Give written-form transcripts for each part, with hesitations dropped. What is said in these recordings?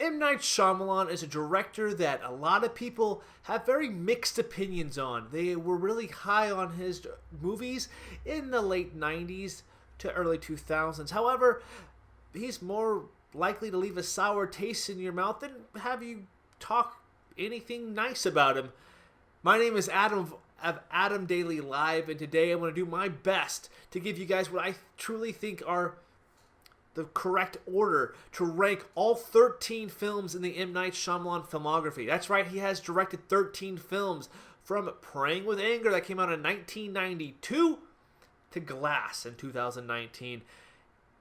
M. Night Shyamalan is a director that a lot of people have very mixed opinions on. They were really high on his movies in the late 90s to early 2000s. However, he's more likely to leave a sour taste in your mouth than have you talk anything nice about him. My name is Adam of Adam Daily Live, and today I'm going to do my best to give you guys what I truly think are the correct order to rank all 13 films in the M. Night Shyamalan filmography. That's right, he has directed 13 films, from Praying with Anger that came out in 1992 to Glass in 2019.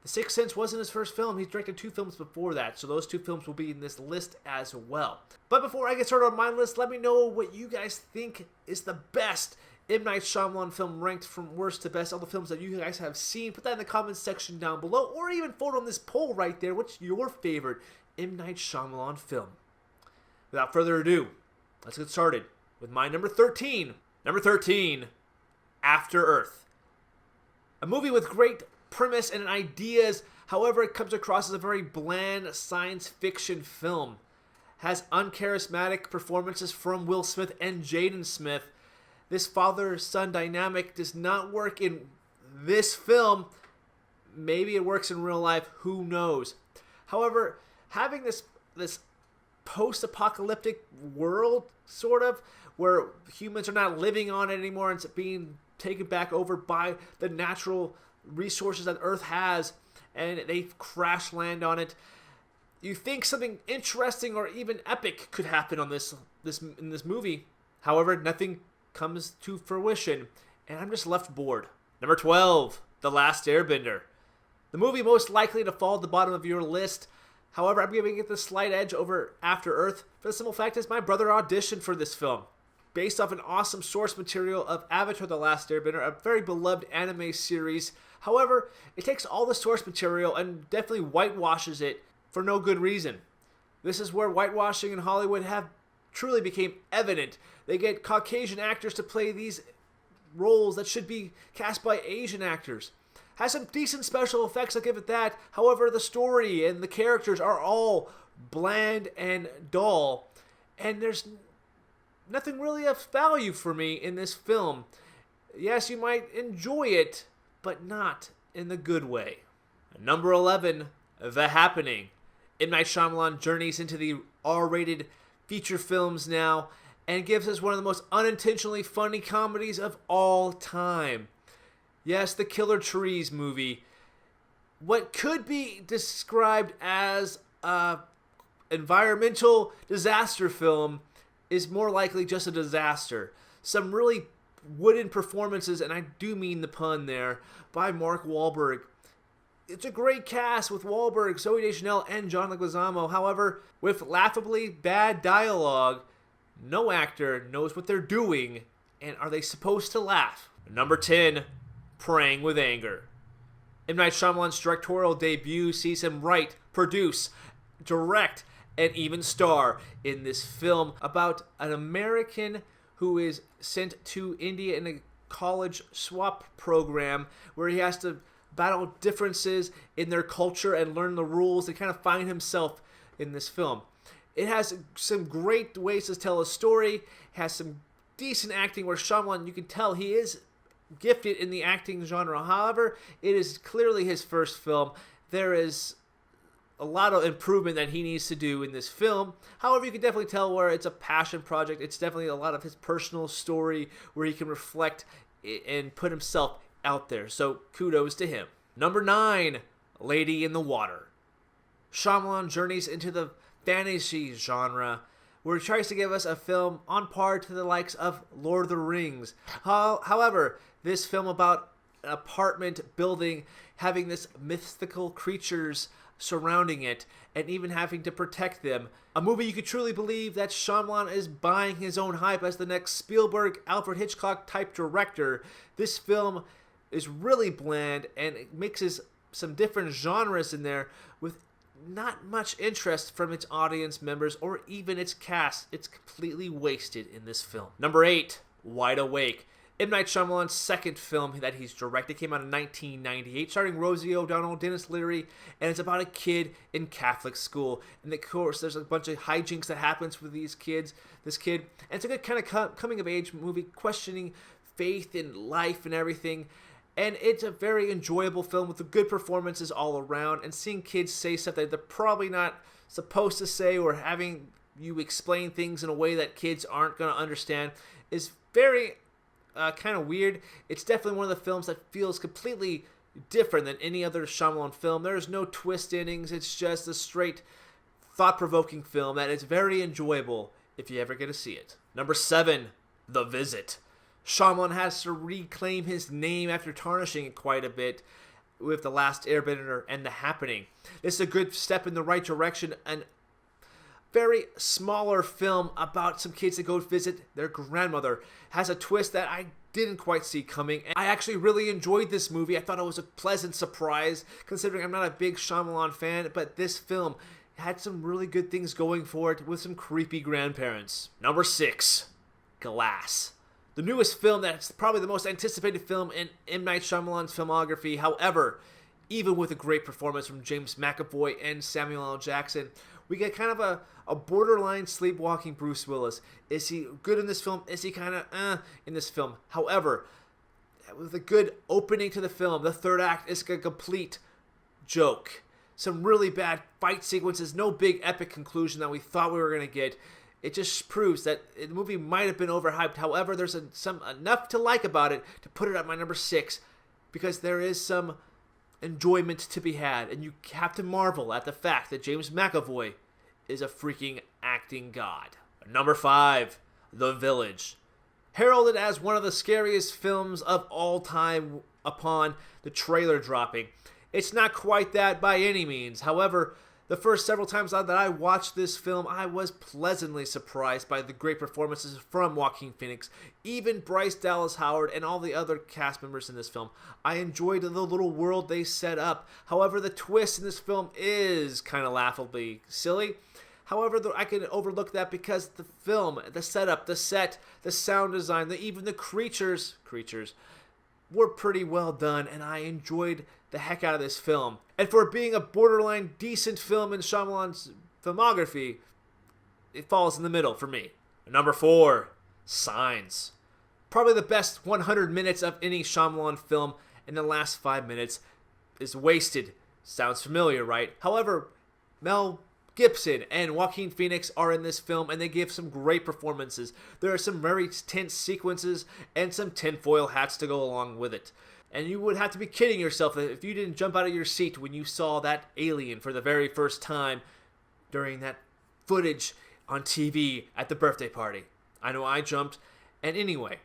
The Sixth Sense wasn't his first film. He's directed 2 films before that, so those 2 films will be in this list as well. But before I get started on my list, let me know what you guys think is the best M. Night Shyamalan film, ranked from worst to best, all the films that you guys have seen. Put that in the comments section down below, or even vote on this poll right there. What's your favorite M. Night Shyamalan film? Without further ado, let's get started with my number 13. Number 13, After Earth. A movie with great premise and ideas, however it comes across as a very bland science fiction film. Has uncharismatic performances from Will Smith and Jaden Smith. This father-son dynamic does not work in this film. Maybe it works in real life, who knows. However, having this post-apocalyptic world, sort of, where humans are not living on it anymore and it's being taken back over by the natural resources that Earth has, and they crash land on it. You think something interesting or even epic could happen on this in this movie. However, nothing comes to fruition, and I'm just left bored. Number 12, The Last Airbender. The movie most likely to fall at the bottom of your list. However, I'm giving it the slight edge over After Earth for the simple fact is my brother auditioned for this film. Based off an awesome source material of Avatar: The Last Airbender, a very beloved anime series. However, it takes all the source material and definitely whitewashes it for no good reason. This is where whitewashing in Hollywood have truly became evident. They get Caucasian actors to play these roles that should be cast by Asian actors. Has some decent special effects, I'll give it that. However, the story and the characters are all bland and dull. And there's nothing really of value for me in this film. Yes, you might enjoy it, but not in the good way. Number 11, The Happening. M. Night Shyamalan journeys into the R-rated feature films now and gives us one of the most unintentionally funny comedies of all time. Yes, the Killer Trees movie. What could be described as an environmental disaster film is more likely just a disaster. Some really wooden performances, and I do mean the pun there, by Mark Wahlberg. It's a great cast with Wahlberg, Zooey Deschanel, and John Leguizamo. However, with laughably bad dialogue, no actor knows what they're doing, and are they supposed to laugh? Number 10, Praying with Anger. M. Night Shyamalan's directorial debut sees him write, produce, direct, and even star in this film about an American who is sent to India in a college swap program where he has to battle differences in their culture and learn the rules and kind of find himself in this film. It has some great ways to tell a story. It has some decent acting where Shyamalan, you can tell he is gifted in the acting genre. However, it is clearly his first film. There is a lot of improvement that he needs to do in this film. However, you can definitely tell where it's a passion project. It's definitely a lot of his personal story where he can reflect and put himself out there. So kudos to him. Number 9, Lady in the Water. Shyamalan journeys into the fantasy genre where he tries to give us a film on par to the likes of Lord of the Rings. However, this film about an apartment building having this mythical creatures surrounding it and even having to protect them. A movie you could truly believe that Shyamalan is buying his own hype as the next Spielberg, Alfred Hitchcock type director. This film is really bland and it mixes some different genres in there with not much interest from its audience members or even its cast. It's completely wasted in this film. Number 8, Wide Awake. M. Night Shyamalan's second film that he's directed came out in 1998, starring Rosie O'Donnell, Dennis Leary, and it's about a kid in Catholic school. And of course, there's a bunch of hijinks that happens with this kid. And it's a good kind of coming-of-age movie, questioning faith in life and everything. And it's a very enjoyable film with good performances all around. And seeing kids say stuff that they're probably not supposed to say, or having you explain things in a way that kids aren't going to understand is very kind of weird. It's definitely one of the films that feels completely different than any other Shyamalan film. There's no twist endings. It's just a straight thought-provoking film that is very enjoyable if you ever get to see it. Number 7, The Visit. Shyamalan has to reclaim his name after tarnishing it quite a bit with The Last Airbender and The Happening. This is a good step in the right direction, and very smaller film about some kids that go visit their grandmother. Has a twist that I didn't quite see coming. And I actually really enjoyed this movie. I thought it was a pleasant surprise, considering I'm not a big Shyamalan fan, but this film had some really good things going for it with some creepy grandparents. Number 6, Glass. The newest film that's probably the most anticipated film in M. Night Shyamalan's filmography. However, even with a great performance from James McAvoy and Samuel L. Jackson, we get kind of a borderline sleepwalking Bruce Willis. Is he good in this film? Is he kind of in this film? However, with a good opening to the film, the third act is a complete joke. Some really bad fight sequences, no big epic conclusion that we thought we were going to get. It just proves that the movie might have been overhyped. However, there's some enough to like about it to put it at my number 6, because there is some enjoyment to be had, and you have to marvel at the fact that James McAvoy is a freaking acting god. Number 5, The Village. Heralded as one of the scariest films of all time upon the trailer dropping. It's not quite that by any means. However, the first several times that I watched this film, I was pleasantly surprised by the great performances from Joaquin Phoenix, even Bryce Dallas Howard, and all the other cast members in this film. I enjoyed the little world they set up. However, the twist in this film is kind of laughably silly. However, I can overlook that because the film, the setup, the set, the sound design, even the creatures were pretty well done, and I enjoyed the heck out of this film. And for being a borderline decent film in Shyamalan's filmography, it falls in the middle for me. Number 4, Signs. Probably the best 100 minutes of any Shyamalan film, and the last 5 minutes is wasted. Sounds familiar, right? However, Mel Gibson and Joaquin Phoenix are in this film, and they give some great performances. There are some very tense sequences and some tinfoil hats to go along with it. And you would have to be kidding yourself if you didn't jump out of your seat when you saw that alien for the very first time during that footage on TV at the birthday party. I know I jumped. And anyway,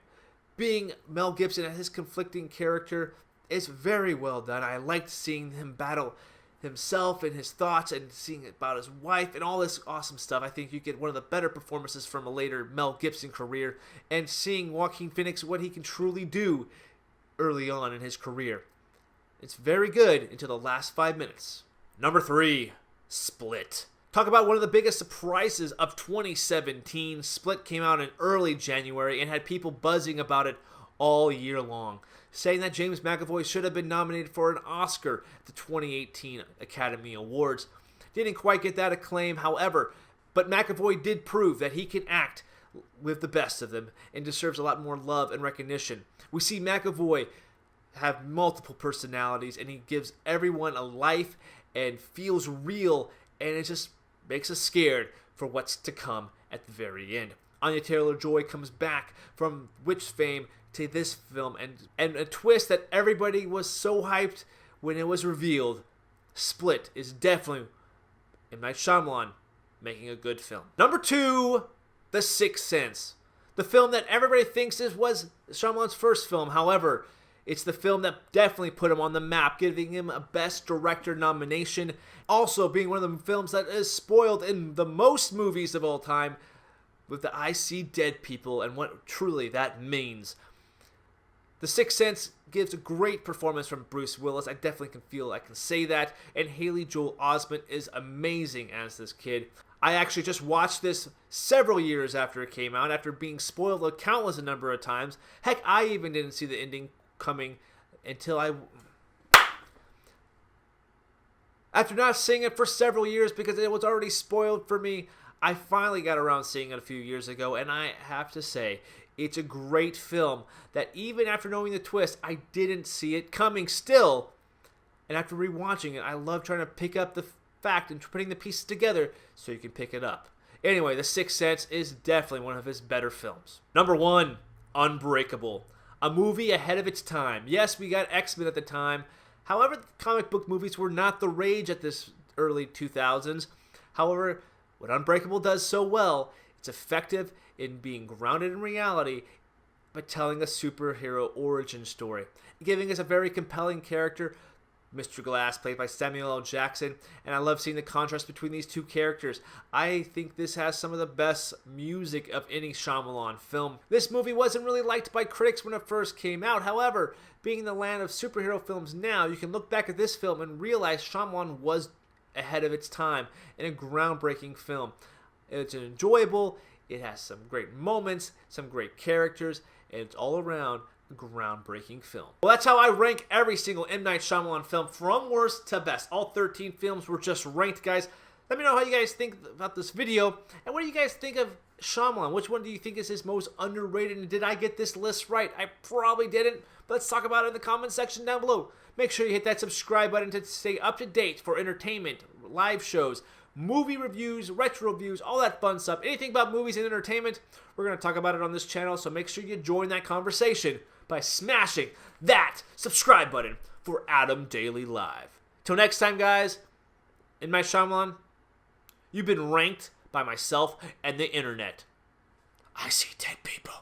being Mel Gibson and his conflicting character is very well done. I liked seeing him battle himself and his thoughts, and seeing about his wife and all this awesome stuff. I think you get one of the better performances from a later Mel Gibson career, and seeing Joaquin Phoenix, what he can truly do early on in his career. It's very good until the last 5 minutes. Number 3, Split. Talk about one of the biggest surprises of 2017. Split came out in early January and had people buzzing about it all year long, saying that James McAvoy should have been nominated for an Oscar at the 2018 Academy Awards. Didn't quite get that acclaim, however, but McAvoy did prove that he can act with the best of them and deserves a lot more love and recognition. We see McAvoy have multiple personalities, and he gives everyone a life and feels real, and it just makes us scared for what's to come at the very end. Anya Taylor-Joy comes back from Witch fame to this film, and a twist that everybody was so hyped when it was revealed. Split is definitely M. Night Shyamalan making a good film. Number 2, The Sixth Sense. The film that everybody thinks was Shyamalan's first film. However, it's the film that definitely put him on the map, giving him a Best Director nomination. Also being one of the films that is spoiled in the most movies of all time with the I See Dead People and what truly that means. The Sixth Sense gives a great performance from Bruce Willis. I definitely can say that. And Haley Joel Osment is amazing as this kid. I actually just watched this several years after it came out, after being spoiled a countless number of times. Heck, I even didn't see the ending coming until after not seeing it for several years because it was already spoiled for me, I finally got around seeing it a few years ago, and I have to say, it's a great film that even after knowing the twist, I didn't see it coming still. And after rewatching it, I love trying to pick up the fact and putting the pieces together so you can pick it up. Anyway, The Sixth Sense is definitely one of his better films. Number 1, Unbreakable. A movie ahead of its time. Yes, we got X-Men at the time. However, comic book movies were not the rage at this early 2000s. However, what Unbreakable does so well, it's effective in being grounded in reality, but telling a superhero origin story, giving us a very compelling character, Mr. Glass, played by Samuel L. Jackson, and I love seeing the contrast between these two characters. I think this has some of the best music of any Shyamalan film. This movie wasn't really liked by critics when it first came out. However, being in the land of superhero films now, you can look back at this film and realize Shyamalan was ahead of its time in a groundbreaking film. It's enjoyable, it has some great moments, some great characters, and it's all around a groundbreaking film. Well, that's how I rank every single M. Night Shyamalan film from worst to best. All 13 films were just ranked, guys. Let me know how you guys think about this video, and what do you guys think of Shyamalan? Which one do you think is his most underrated, and did I get this list right? I probably didn't, but let's talk about it in the comment section down below. Make sure you hit that subscribe button to stay up to date for entertainment, live shows, movie reviews, retro reviews, all that fun stuff. Anything about movies and entertainment, we're going to talk about it on this channel, so make sure you join that conversation by smashing that subscribe button for Adam Daily Live. Till next time, guys, in my Shyamalan, you've been ranked by myself and the internet. I see dead people.